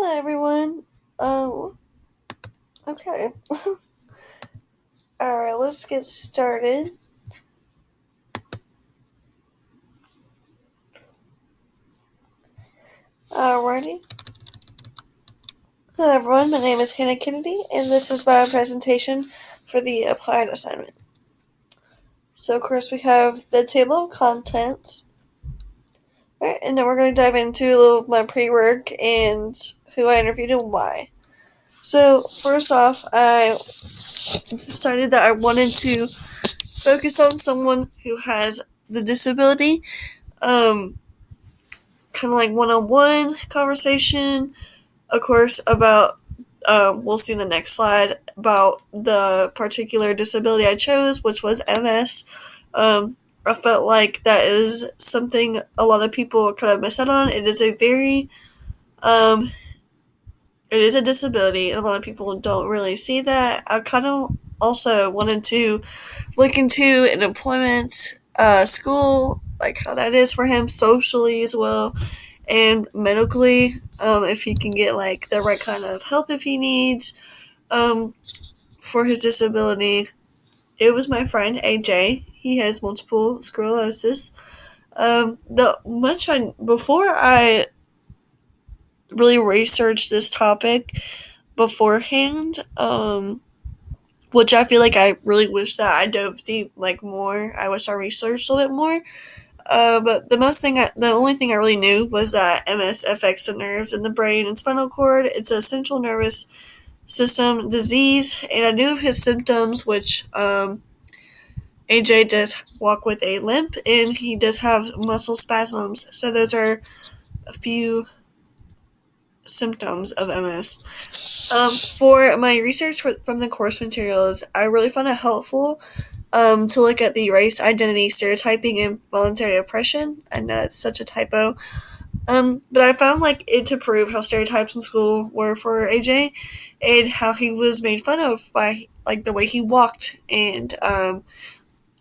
Hello, everyone. Okay. Alright, let's get started. Alrighty. Hello, everyone. My name is Hannah Kennedy, and this is my presentation for the applied assignment. So, of course, we have the table of contents. Alright, and then we're going to dive into a little of my pre-work and who I interviewed and why. So, first off, I decided that I wanted to focus on someone who has the disability. Kind of like one-on-one conversation, of course, about we'll see in the next slide about the particular disability I chose, which was MS. I felt like that is something a lot of people kind of miss out on. It is a very it is a disability, and a lot of people don't really see that. I kind of also wanted to look into an employment, school, like how that is for him socially as well, and medically, if he can get like the right kind of help if he needs, for his disability. It was my friend AJ. He has multiple sclerosis. The much I before I really researched this topic beforehand, which I feel like I really wish that I dove deep like more. I wish I researched a little bit more. But the only thing I really knew was that MS affects the nerves in the brain and spinal cord. It's a central nervous system disease, and I knew of his symptoms, which AJ does walk with a limp, and he does have muscle spasms. So those are a few symptoms of MS. For my research from the course materials, I really found it helpful to look at the race, identity, stereotyping, and voluntary oppression. I know it's such a typo. But I found like it to prove how stereotypes in school were for AJ, and how he was made fun of by like the way he walked, and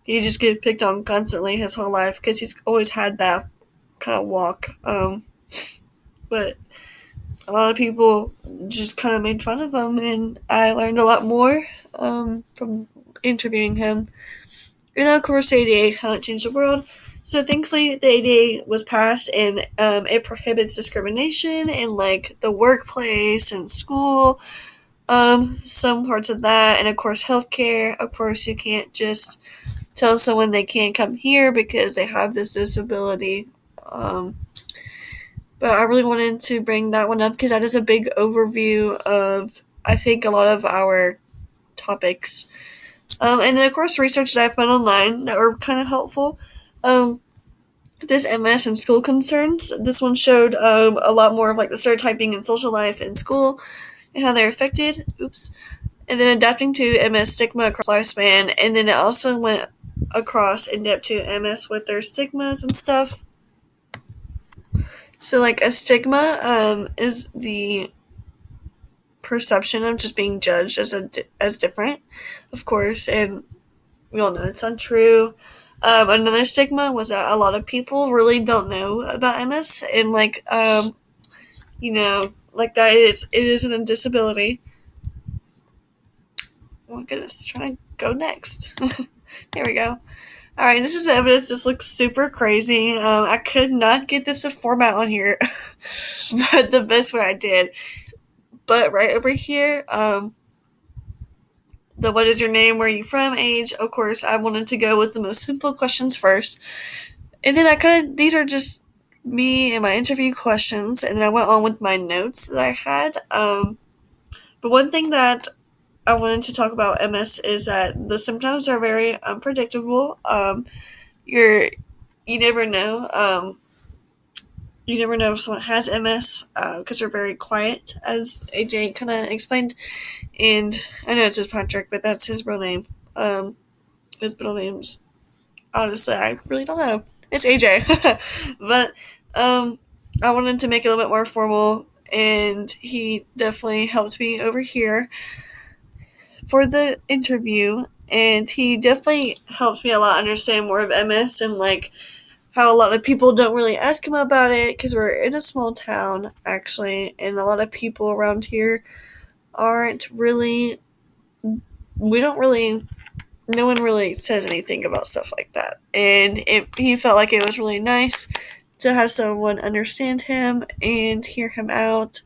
he just get picked on constantly his whole life because he's always had that kind of walk. But a lot of people just kind of made fun of him, and I learned a lot more from interviewing him. And then, of course, the ADA, how it changed the world. So thankfully, the ADA was passed, and it prohibits discrimination in like the workplace and school. Some parts of that, and of course, healthcare. Of course, you can't just tell someone they can't come here because they have this disability. But I really wanted to bring that one up because that is a big overview of, I think, a lot of our topics. And then, of course, research that I found online that were kind of helpful. This MS and school concerns. This one showed a lot more of like the stereotyping in social life in school and how they're affected. Oops. And then adapting to MS stigma across lifespan. And then it also went across in depth to MS with their stigmas and stuff. So, like, a stigma is the perception of just being judged as different, of course, and we all know it's untrue. Another stigma was that a lot of people really don't know about MS, and like, like that it isn't a disability. Oh my goodness, trying to go next. There we go. Alright, this is the evidence. This looks super crazy. I could not get this to format on here, but the best way I did. But right over here, the what is your name, where are you from, age, of course, I wanted to go with the most simple questions first. And then these are just me and my interview questions, and then I went on with my notes that I had. But one thing that I wanted to talk about MS is that the symptoms are very unpredictable. You're you never know. You never know if someone has MS because they're very quiet, as AJ kind of explained. And I know it says Patrick, but that's his real name. His middle name's, honestly, I really don't know. It's AJ. But I wanted to make it a little bit more formal, and he definitely helped me over here for the interview. And he definitely helped me a lot understand more of MS and like how a lot of people don't really ask him about it because we're in a small town, actually, and a lot of people around here aren't really, we don't really, no one really says anything about stuff like that. And he felt like it was really nice to have someone understand him and hear him out.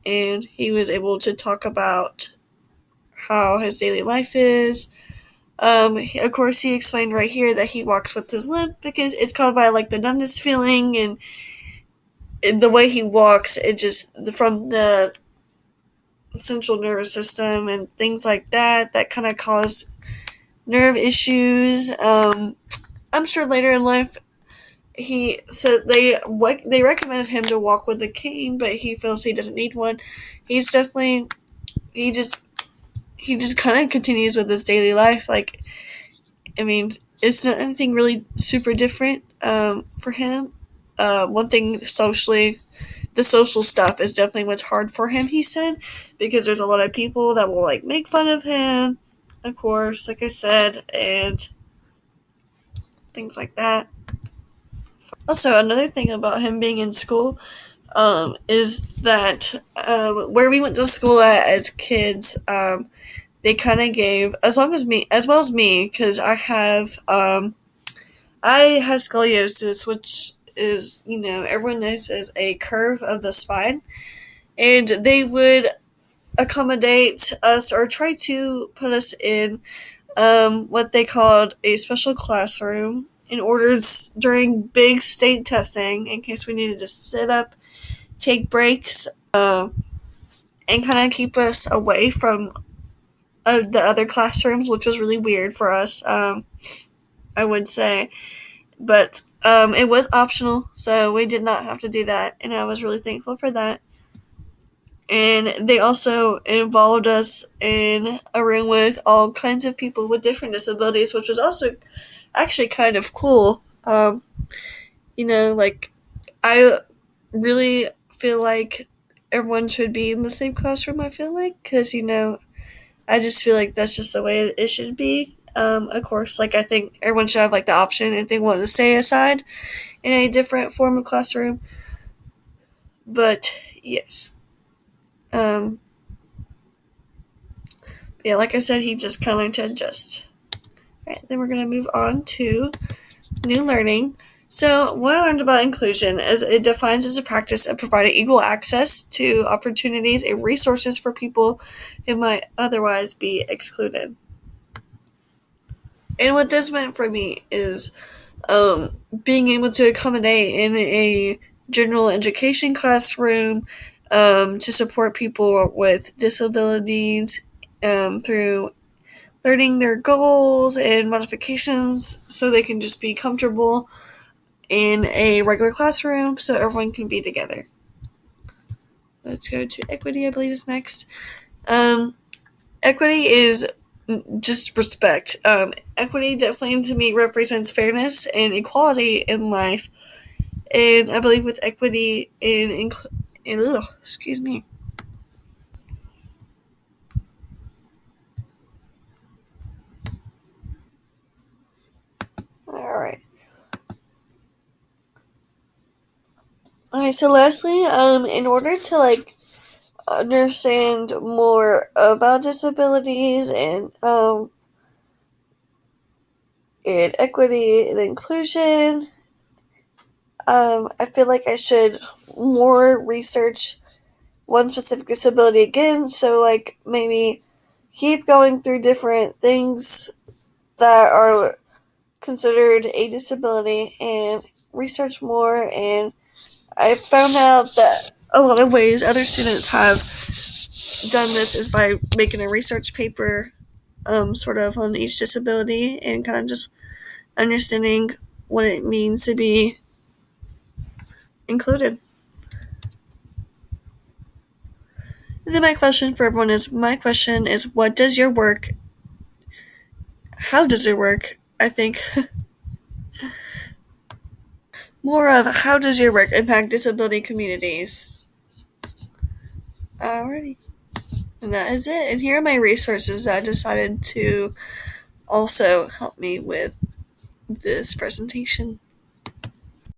And he was able to talk about how his daily life is. Of course, he explained right here that he walks with his limp because it's caused by like the numbness feeling, and the way he walks, it just from the central nervous system and things like that kind of cause nerve issues. I'm sure later in life he said they recommended him to walk with a cane, but he feels he doesn't need one. He's definitely he just kind of continues with his daily life. Like, I mean, it's not anything really super different for him. One thing socially, the social stuff is definitely what's hard for him, he said, because there's a lot of people that will like make fun of him, of course, like I said, and things like that. Also, another thing about him being in school is that where we went to school at as kids, they kind of gave as well as me, because I have scoliosis, which is, everyone knows as a curve of the spine, and they would accommodate us or try to put us in what they called a special classroom in order during big state testing, in case we needed to sit up, take breaks, and kind of keep us away from the other classrooms, which was really weird for us, I would say. But it was optional, so we did not have to do that, and I was really thankful for that. And they also involved us in a room with all kinds of people with different disabilities, which was also actually kind of cool. Like, I really feel like everyone should be in the same classroom, I feel like, because, I just feel like that's just the way it should be. Of course, like, I think everyone should have, like, the option if they want to stay aside in a different form of classroom. But, yes. Um, yeah, like I said, he just kind of learned to adjust. Alright, then we're going to move on to new learning. So, what I learned about inclusion is it defines as a practice of providing equal access to opportunities and resources for people who might otherwise be excluded. And what this meant for me is being able to accommodate in a general education classroom to support people with disabilities through learning their goals and modifications so they can just be comfortable in a regular classroom so everyone can be together. Let's go to equity, I believe is next. Equity is just respect. Equity definitely to me represents fairness and equality in life. And I believe with equity excuse me. Alright. Alright, so lastly, in order to understand more about disabilities and equity and inclusion, I feel like I should more research one specific disability again, so maybe keep going through different things that are considered a disability and research more. And I found out that a lot of ways other students have done this is by making a research paper sort of on each disability and kind of just understanding what it means to be included. And then my question is what does your work, how does your work, I think, more of how does your work impact disability communities? Alrighty. And that is it. And here are my resources that I decided to also help me with this presentation.